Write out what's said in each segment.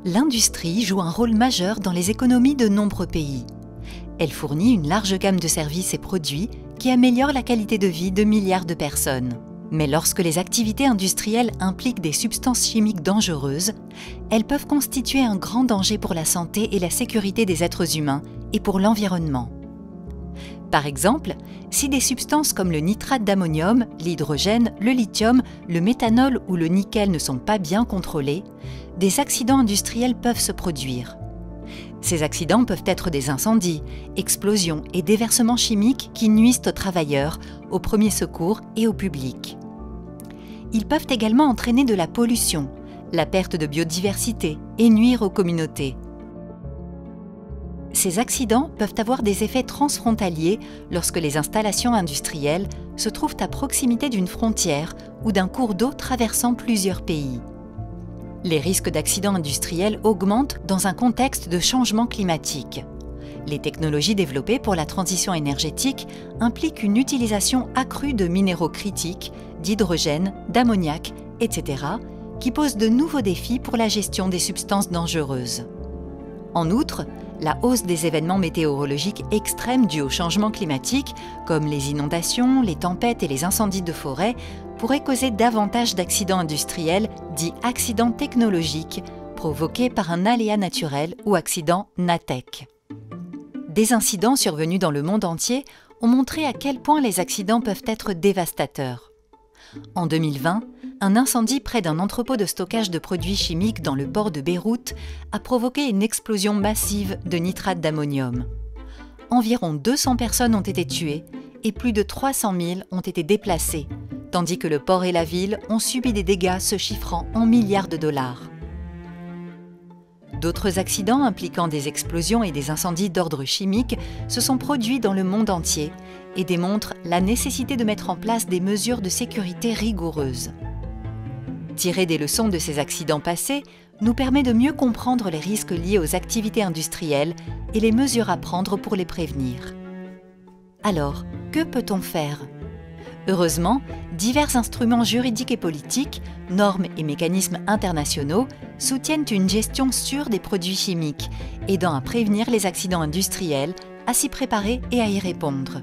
L'industrie joue un rôle majeur dans les économies de nombreux pays. Elle fournit une large gamme de services et produits qui améliorent la qualité de vie de milliards de personnes. Mais lorsque les activités industrielles impliquent des substances chimiques dangereuses, elles peuvent constituer un grand danger pour la santé et la sécurité des êtres humains et pour l'environnement. Par exemple, si des substances comme le nitrate d'ammonium, l'hydrogène, le lithium, le méthanol ou le nickel ne sont pas bien contrôlés, des accidents industriels peuvent se produire. Ces accidents peuvent être des incendies, explosions et déversements chimiques qui nuisent aux travailleurs, aux premiers secours et au public. Ils peuvent également entraîner de la pollution, la perte de biodiversité et nuire aux communautés. Ces accidents peuvent avoir des effets transfrontaliers lorsque les installations industrielles se trouvent à proximité d'une frontière ou d'un cours d'eau traversant plusieurs pays. Les risques d'accidents industriels augmentent dans un contexte de changement climatique. Les technologies développées pour la transition énergétique impliquent une utilisation accrue de minéraux critiques, d'hydrogène, d'ammoniac, etc., qui posent de nouveaux défis pour la gestion des substances dangereuses. En outre, la hausse des événements météorologiques extrêmes dus au changement climatique, comme les inondations, les tempêtes et les incendies de forêt, pourrait causer davantage d'accidents industriels, dits accidents technologiques, provoqués par un aléa naturel ou accident NATEC. Des incidents survenus dans le monde entier ont montré à quel point les accidents peuvent être dévastateurs. En 2020, un incendie près d'un entrepôt de stockage de produits chimiques dans le port de Beyrouth a provoqué une explosion massive de nitrate d'ammonium. Environ 200 personnes ont été tuées et plus de 300 000 ont été déplacées, tandis que le port et la ville ont subi des dégâts se chiffrant en milliards de dollars. D'autres accidents impliquant des explosions et des incendies d'ordre chimique se sont produits dans le monde entier et démontrent la nécessité de mettre en place des mesures de sécurité rigoureuses. Tirer des leçons de ces accidents passés nous permet de mieux comprendre les risques liés aux activités industrielles et les mesures à prendre pour les prévenir. Alors, que peut-on faire ? Heureusement, divers instruments juridiques et politiques, normes et mécanismes internationaux soutiennent une gestion sûre des produits chimiques, aidant à prévenir les accidents industriels, à s'y préparer et à y répondre.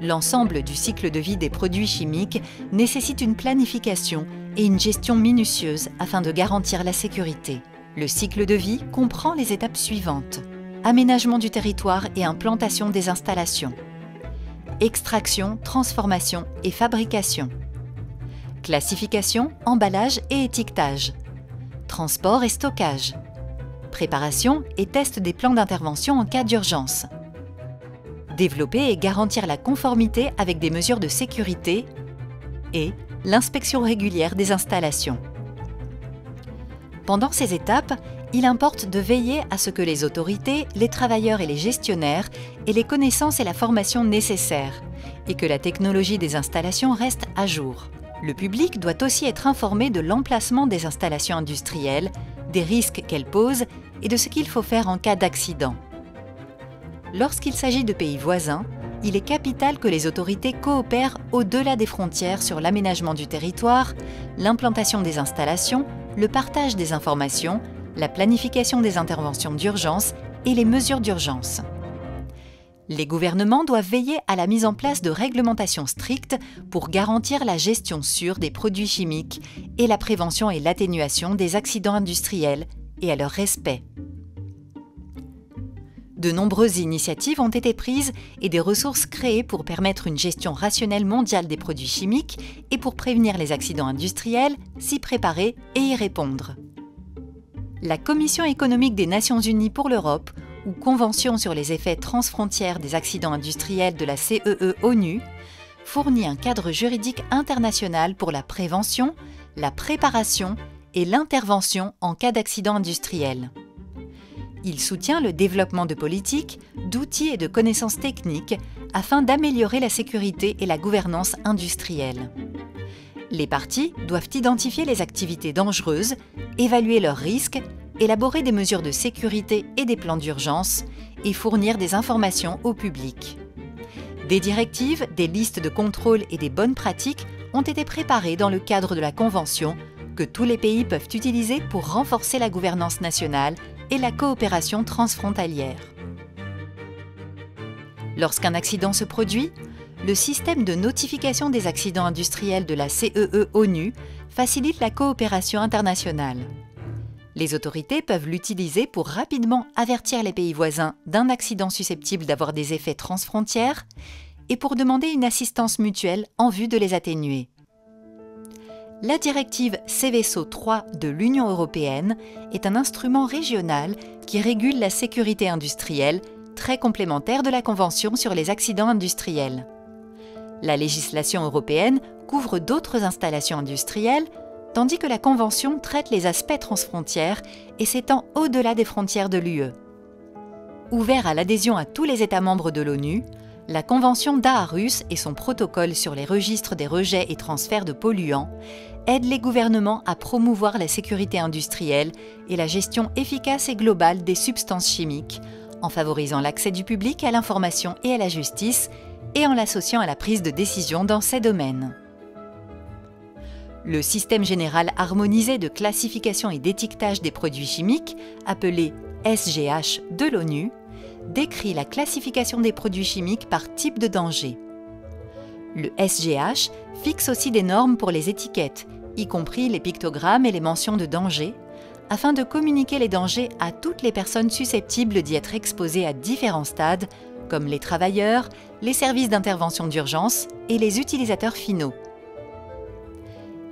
L'ensemble du cycle de vie des produits chimiques nécessite une planification et une gestion minutieuse afin de garantir la sécurité. Le cycle de vie comprend les étapes suivantes: aménagement du territoire et implantation des installations, extraction, transformation et fabrication, classification, emballage et étiquetage, transport et stockage, préparation et test des plans d'intervention en cas d'urgence, développer et garantir la conformité avec des mesures de sécurité et l'inspection régulière des installations. Pendant ces étapes, il importe de veiller à ce que les autorités, les travailleurs et les gestionnaires aient les connaissances et la formation nécessaires et que la technologie des installations reste à jour. Le public doit aussi être informé de l'emplacement des installations industrielles, des risques qu'elles posent et de ce qu'il faut faire en cas d'accident. Lorsqu'il s'agit de pays voisins, il est capital que les autorités coopèrent au-delà des frontières sur l'aménagement du territoire, l'implantation des installations, le partage des informations, la planification des interventions d'urgence et les mesures d'urgence. Les gouvernements doivent veiller à la mise en place de réglementations strictes pour garantir la gestion sûre des produits chimiques et la prévention et l'atténuation des accidents industriels et à leur respect. De nombreuses initiatives ont été prises et des ressources créées pour permettre une gestion rationnelle mondiale des produits chimiques et pour prévenir les accidents industriels, s'y préparer et y répondre. La Commission économique des Nations Unies pour l'Europe, ou Convention sur les effets transfrontières des accidents industriels de la CEE-ONU, fournit un cadre juridique international pour la prévention, la préparation et l'intervention en cas d'accident industriel. Il soutient le développement de politiques, d'outils et de connaissances techniques afin d'améliorer la sécurité et la gouvernance industrielle. Les parties doivent identifier les activités dangereuses, évaluer leurs risques, élaborer des mesures de sécurité et des plans d'urgence et fournir des informations au public. Des directives, des listes de contrôle et des bonnes pratiques ont été préparées dans le cadre de la Convention que que tous les pays peuvent utiliser pour renforcer la gouvernance nationale et la coopération transfrontalière. Lorsqu'un accident se produit, le système de notification des accidents industriels de la CEE-ONU facilite la coopération internationale. Les autorités peuvent l'utiliser pour rapidement avertir les pays voisins d'un accident susceptible d'avoir des effets transfrontières et pour demander une assistance mutuelle en vue de les atténuer. La directive Seveso III de l'Union européenne est un instrument régional qui régule la sécurité industrielle, très complémentaire de la Convention sur les accidents industriels. La législation européenne couvre d'autres installations industrielles, tandis que la Convention traite les aspects transfrontières et s'étend au-delà des frontières de l'UE. Ouvert à l'adhésion à tous les États membres de l'ONU, la Convention d'Aarhus et son protocole sur les registres des rejets et transferts de polluants aident les gouvernements à promouvoir la sécurité industrielle et la gestion efficace et globale des substances chimiques, en favorisant l'accès du public à l'information et à la justice, et en l'associant à la prise de décision dans ces domaines. Le système général harmonisé de classification et d'étiquetage des produits chimiques, appelé SGH de l'ONU, décrit la classification des produits chimiques par type de danger. Le SGH fixe aussi des normes pour les étiquettes, y compris les pictogrammes et les mentions de danger, afin de communiquer les dangers à toutes les personnes susceptibles d'y être exposées à différents stades, comme les travailleurs, les services d'intervention d'urgence et les utilisateurs finaux.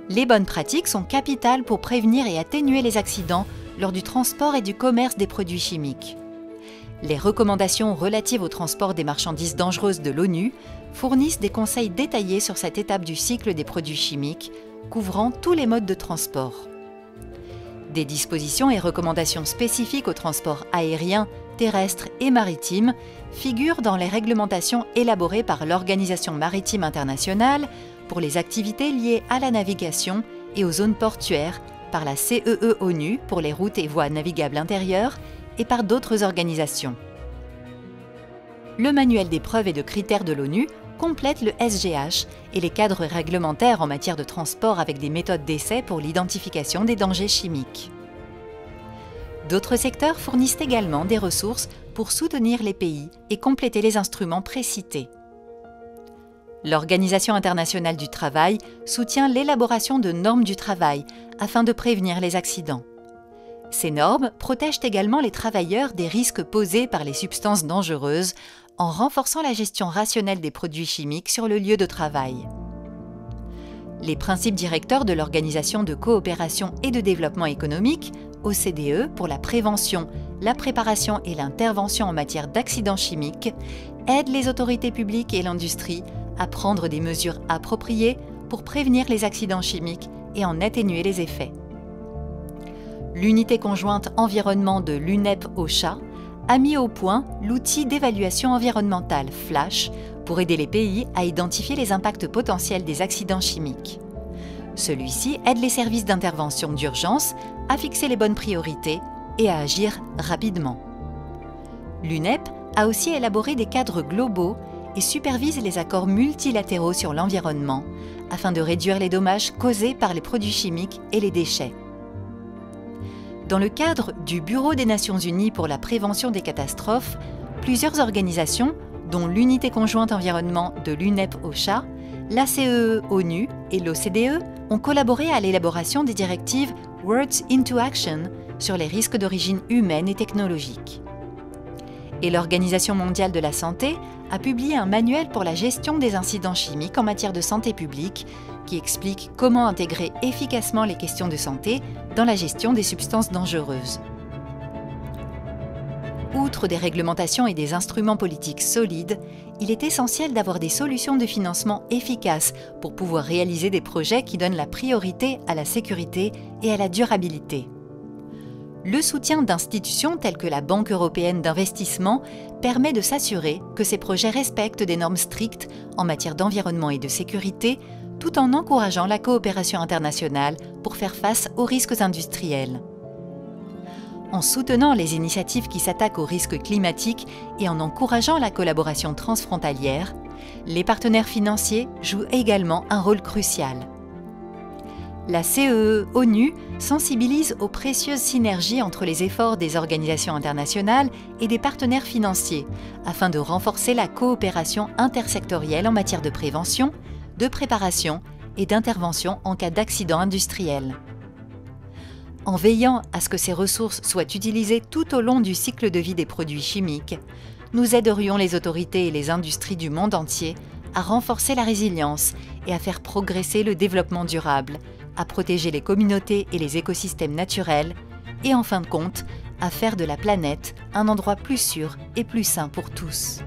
Les bonnes pratiques sont capitales pour prévenir et atténuer les accidents lors du transport et du commerce des produits chimiques. Les recommandations relatives au transport des marchandises dangereuses de l'ONU fournissent des conseils détaillés sur cette étape du cycle des produits chimiques, couvrant tous les modes de transport. Des dispositions et recommandations spécifiques au transport aérien, terrestre et maritime figurent dans les réglementations élaborées par l'Organisation maritime internationale pour les activités liées à la navigation et aux zones portuaires, par la CEE-ONU pour les routes et voies navigables intérieures et par d'autres organisations. Le manuel d'épreuves et de critères de l'ONU complète le SGH et les cadres réglementaires en matière de transport avec des méthodes d'essai pour l'identification des dangers chimiques. D'autres secteurs fournissent également des ressources pour soutenir les pays et compléter les instruments précités. L'Organisation internationale du travail soutient l'élaboration de normes du travail afin de prévenir les accidents. Ces normes protègent également les travailleurs des risques posés par les substances dangereuses en renforçant la gestion rationnelle des produits chimiques sur le lieu de travail. Les principes directeurs de l'Organisation de coopération et de développement économique, OCDE, pour la prévention, la préparation et l'intervention en matière d'accidents chimiques aident les autorités publiques et l'industrie à prendre des mesures appropriées pour prévenir les accidents chimiques et en atténuer les effets. L'unité conjointe environnement de l'UNEP-OSHA a mis au point l'outil d'évaluation environnementale FLASH pour aider les pays à identifier les impacts potentiels des accidents chimiques. Celui-ci aide les services d'intervention d'urgence à fixer les bonnes priorités et à agir rapidement. L'UNEP a aussi élaboré des cadres globaux et supervise les accords multilatéraux sur l'environnement afin de réduire les dommages causés par les produits chimiques et les déchets. Dans le cadre du Bureau des Nations Unies pour la prévention des catastrophes, plusieurs organisations, dont l'Unité conjointe environnement de l'UNEP-OSHA, la CEE-ONU et l'OCDE, ont collaboré à l'élaboration des directives Words into Action sur les risques d'origine humaine et technologique. Et l'Organisation mondiale de la santé a publié un manuel pour la gestion des incidents chimiques en matière de santé publique qui explique comment intégrer efficacement les questions de santé dans la gestion des substances dangereuses. Outre des réglementations et des instruments politiques solides, il est essentiel d'avoir des solutions de financement efficaces pour pouvoir réaliser des projets qui donnent la priorité à la sécurité et à la durabilité. Le soutien d'institutions telles que la Banque européenne d'investissement permet de s'assurer que ces projets respectent des normes strictes en matière d'environnement et de sécurité, tout en encourageant la coopération internationale pour faire face aux risques industriels. En soutenant les initiatives qui s'attaquent aux risques climatiques et en encourageant la collaboration transfrontalière, les partenaires financiers jouent également un rôle crucial. La CEE-ONU sensibilise aux précieuses synergies entre les efforts des organisations internationales et des partenaires financiers, afin de renforcer la coopération intersectorielle en matière de prévention, de préparation et d'intervention en cas d'accident industriel. En veillant à ce que ces ressources soient utilisées tout au long du cycle de vie des produits chimiques, nous aiderions les autorités et les industries du monde entier à renforcer la résilience et à faire progresser le développement durable, à protéger les communautés et les écosystèmes naturels et en fin de compte, à faire de la planète un endroit plus sûr et plus sain pour tous.